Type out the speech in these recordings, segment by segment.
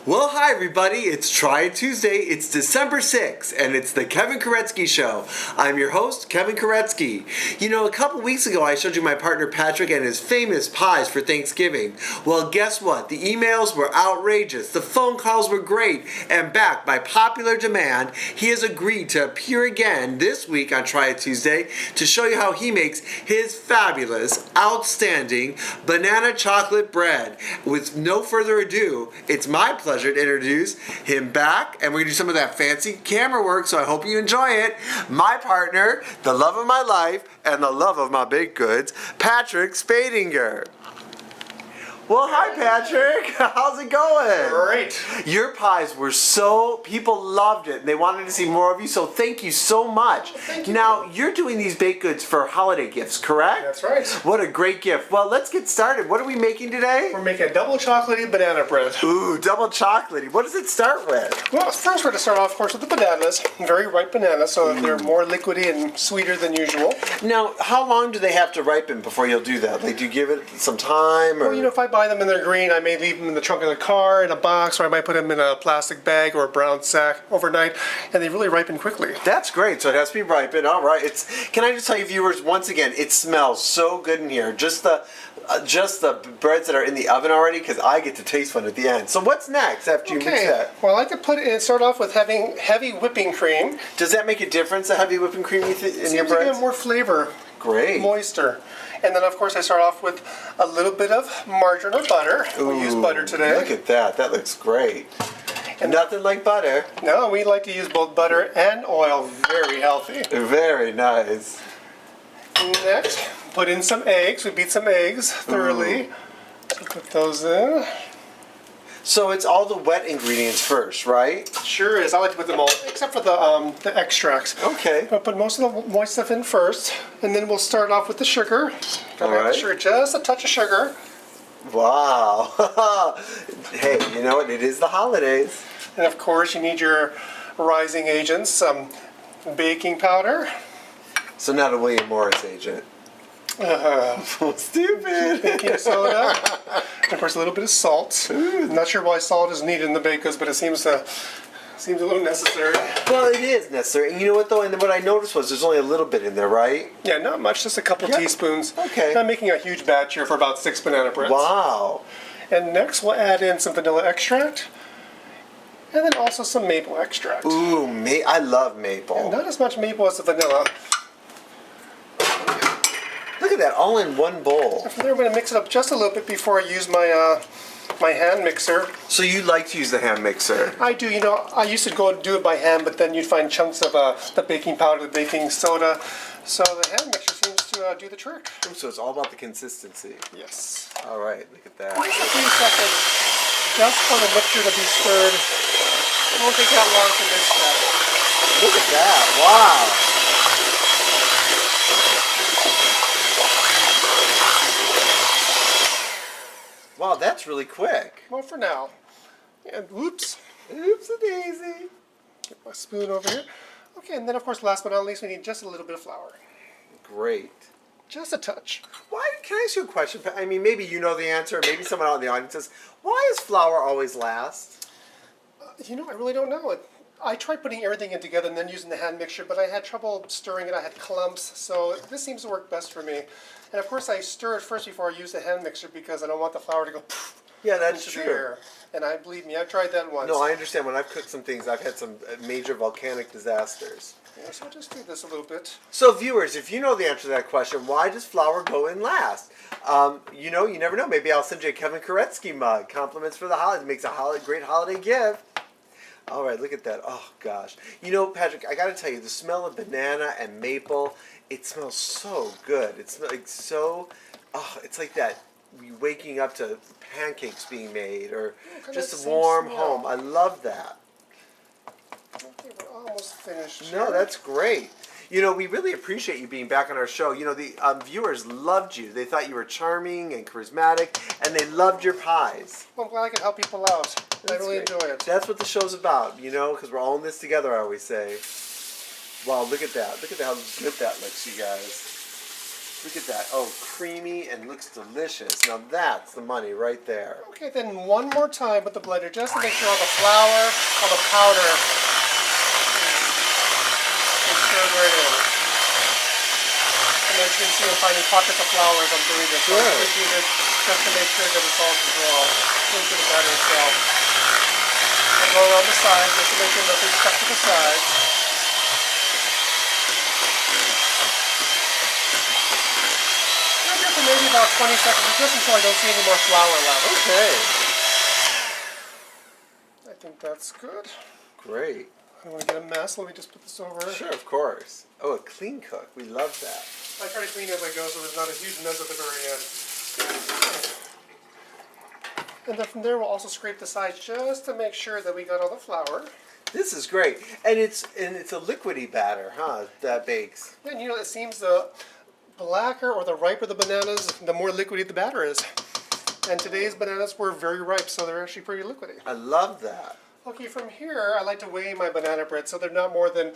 Well, hi everybody, it's Try It Tuesday. It's December 6th, and it's the Kevin Kuretzky Show. I'm your host, Kevin Kuretzky. You know, a couple weeks ago I showed you my partner Patrick and his famous pies for Thanksgiving. Well, guess what? The emails were outrageous, the phone calls were great, and backed by popular demand, he has agreed to appear again this week on Try It Tuesday to show you how he makes his fabulous, outstanding banana chocolate bread. With no further ado, it's my pleasure to introduce him back, and we're gonna do some of that fancy camera work, so I hope you enjoy it. My partner, the love of my life, and the love of my baked goods, Patrick Spadinger. Well, hi Patrick, how's it going? Great. Your pies were people loved it, and they wanted to see more of you, so thank you so much. Well, thank you. Now, you're doing these baked goods for holiday gifts, correct? That's right. What a great gift. Well, let's get started. What are we making today? We're making a double chocolatey banana bread. Ooh, double chocolatey. What does it start with? Well, first we're going to start off, of course, with the bananas. Very ripe bananas, so they're more liquidy and sweeter than usual. Now, how long do they have to ripen before you'll do that? Like, do you give it some time? Or? Well, you know, if I buy them and they're green, I may leave them in the trunk of the car in a box, or I might put them in a plastic bag or a brown sack overnight, and they really ripen quickly. That's great. So it has to be ripened. All right. Can I just tell you, viewers, once again, it smells so good in here. Just the breads that are in the oven already, because I get to taste one at the end. So what's next after you mix that? Well, I like to put it in, start off with having heavy whipping cream. Does that make a difference, the heavy whipping cream in your Seems to breads? give it more flavor. Great. Moister. And then, of course, I start off with a little bit of margarine or butter. We use butter today. Look at that. That looks great. And nothing like butter. No, we like to use both butter and oil. Very healthy. Very nice. Next, put in some eggs. We beat some eggs thoroughly. So put those in. So it's all the wet ingredients first, right? Sure is. I like to put them all, except for the extracts. Okay. I'll put most of the moist stuff in first, and then we'll start off with the sugar. All right. Sugar, just a touch of sugar. Wow. Hey, you know what? It is the holidays. And of course, you need your rising agents, some baking powder. So not a William Morris agent. Stupid. Baking soda. And of course, a little bit of salt. I'm not sure why salt is needed in the baked goods, but it seems a little necessary. Well, it is necessary. And you know what, though? And what I noticed was there's only a little bit in there, right? Yeah, not much, just a couple teaspoons. Okay. I'm making a huge batch here for about 6 banana breads. Wow. And next, we'll add in some vanilla extract. And then also some maple extract. Ooh, I love maple. And not as much maple as the vanilla. Look at that, all in one bowl. From there, I'm going to mix it up just a little bit before I use my my hand mixer. So you like to use the hand mixer? I do. You know, I used to go and do it by hand, but then you'd find chunks of the baking powder, the baking soda. So the hand mixer seems to do the trick. Ooh, so it's all about the consistency. Yes. All right, look at that. Just a few seconds, just for the mixture to be stirred. It won't take that long for this step. Look at that, wow. Wow, that's really quick. Well, for now. And whoops. Oops-a-daisy. Get my spoon over here. Okay, and then of course, last but not least, we need just a little bit of flour. Great. Just a touch. Why, can I ask you a question? I mean, maybe you know the answer, or maybe someone out in the audience says, why does flour always last? You know, I really don't know. I tried putting everything in together and then using the hand mixture, but I had trouble stirring it. I had clumps, so this seems to work best for me. And of course, I stir it first before I use the hand mixer because I don't want the flour to go poof. Yeah, that's into the true. air. And believe me, I've tried that once. No, I understand. When I've cooked some things, I've had some major volcanic disasters. Yeah, so I'll just do this a little bit. So viewers, if you know the answer to that question, why does flour go in last? You know, you never know. Maybe I'll send you a Kevin Kuretzky mug. Compliments for the holidays. Makes a great holiday gift. All right, look at that. Oh, gosh. You know, Patrick, I got to tell you, the smell of banana and maple, it smells so good. It's like so, it's like that waking up to pancakes being made or just a warm home. I love that. Okay, we're almost finished. No, that's great. You know, we really appreciate you being back on our show. You know, the viewers loved you. They thought you were charming and charismatic, and they loved your pies. Well, I'm glad I could help people out. I really enjoy it. That's what the show's about, you know, because we're all in this together, I always say. Wow, look at that. Look at how good that looks, you guys. Look at that. Oh, creamy and looks delicious. Now that's the money right there. Okay, then one more time with the blender just to make sure all the flour, all the powder is stirred right in. And as you can see, I'm finding pockets of flour as I'm doing this. So I'm going to do this just to make sure that it's all dissolved into the batter itself. And go around the sides just to make sure nothing's stuck to the sides. For maybe about 20 seconds, just until I don't see any more flour left. Okay. I think that's good. Great. I don't want to get a mess. Let me just put this over. Sure, of course. Oh, a clean cook. We love that. I try to clean as I go so there's not a huge mess at the very end. And then from there we'll also scrape the sides just to make sure that we got all the flour. This is great. And it's a liquidy batter, huh? That bakes. And you know, it seems the blacker or the riper the bananas, the more liquidy the batter is. And today's bananas were very ripe, so they're actually pretty liquidy. I love that. Okay, from here I like to weigh my banana bread so they're not more than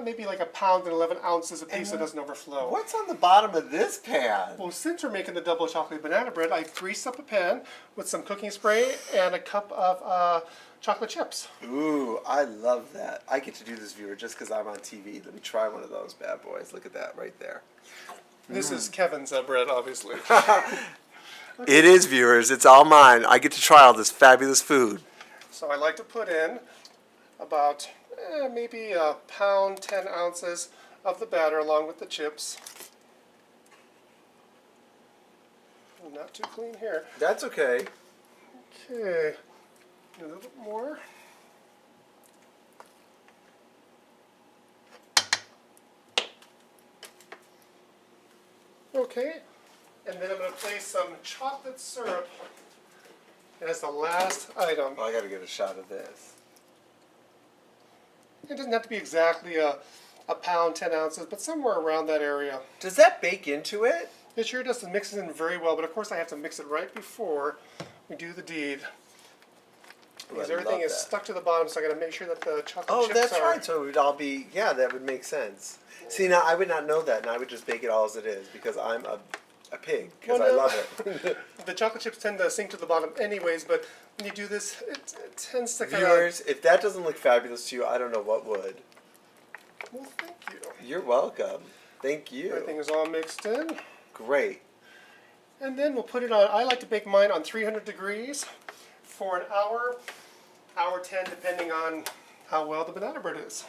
maybe like 1 pound and 11 ounces a piece, so it doesn't overflow. What's on the bottom of this pan? Well, since we're making the double chocolate banana bread, I greased up a pan with some cooking spray and a cup of chocolate chips. Ooh, I love that. I get to do this, viewer, just because I'm on TV. Let me try one of those bad boys. Look at that right there. This is Kevin's bread, obviously. It is, viewers. It's all mine. I get to try all this fabulous food. So I like to put in about maybe 1 pound, 10 ounces of the batter along with the chips. Not too clean here. That's okay. Okay, a little bit more. Okay, and then I'm going to place some chocolate syrup as the last item. Oh, I got to get a shot of this. It doesn't have to be exactly a pound, 10 ounces, but somewhere around that area. Does that bake into it? It sure does. It mixes in very well, but of course I have to mix it right before we do the deed. Because everything is stuck to the bottom, so I got to make sure that the chocolate chips that's are... right. So it would all be, yeah, that would make sense. See, now I would not know that, and I would just bake it all as it is because I'm a pig, because I love it. The chocolate chips tend to sink to the bottom anyways, but when you do this, it tends to kind Viewers, if that doesn't look fabulous to you, I don't know what would. Well, thank you. You're welcome. Thank you. Everything is all mixed in. Great. And then we'll put it on, I like to bake mine on 300 degrees for an hour, hour 10, depending on how well the banana bread is.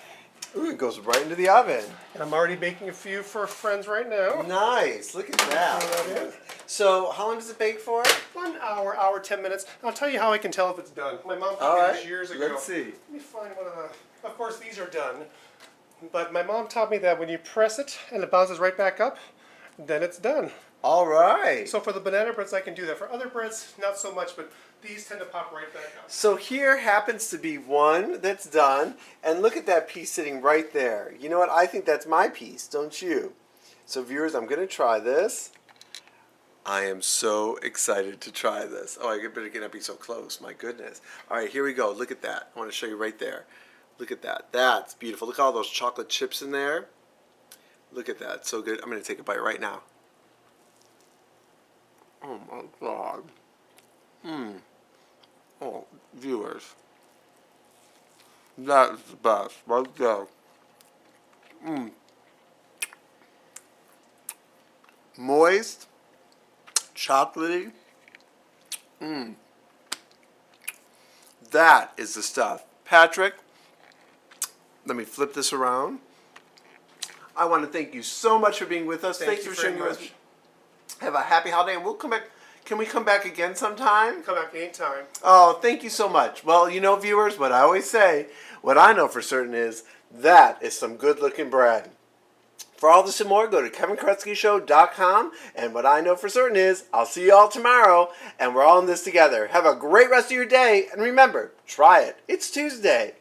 Ooh, it goes right into the oven. And I'm already baking a few for friends right now. Nice. Look at that. So, how long does it bake for? 1 hour, hour 10 minutes. I'll tell you how I can tell if it's done. My mom taught me this years ago. Let's see. Let me find one of the... Of course, these are done. But my mom taught me that when you press it and it bounces right back up, then it's done. All right. So for the banana breads, I can do that. For other breads, not so much, but these tend to pop right back up. So here happens to be one that's done, and look at that piece sitting right there. You know what? I think that's my piece, don't you? So viewers, I'm going to try this. I am so excited to try this. Oh, I better not be so close. My goodness. All right, here we go. Look at that. I want to show you right there. Look at that. That's beautiful. Look at all those chocolate chips in there. Look at that. So good. I'm going to take a bite right now. Oh, my God. Oh, viewers. That is the best. Right there. Moist. Chocolatey. That is the stuff. Patrick, let me flip this around. I want to thank you so much for being with us. Thank you for sharing your recipe. Have a happy holiday, and we'll come back. Can we come back again sometime? Come back anytime. Oh, thank you so much. Well, you know, viewers, what I always say, what I know for certain is that is some good-looking bread. For all this and more, go to KevinKuretzkyShow.com, and what I know for certain is I'll see you all tomorrow, and we're all in this together. Have a great rest of your day, and remember, try it. It's Tuesday.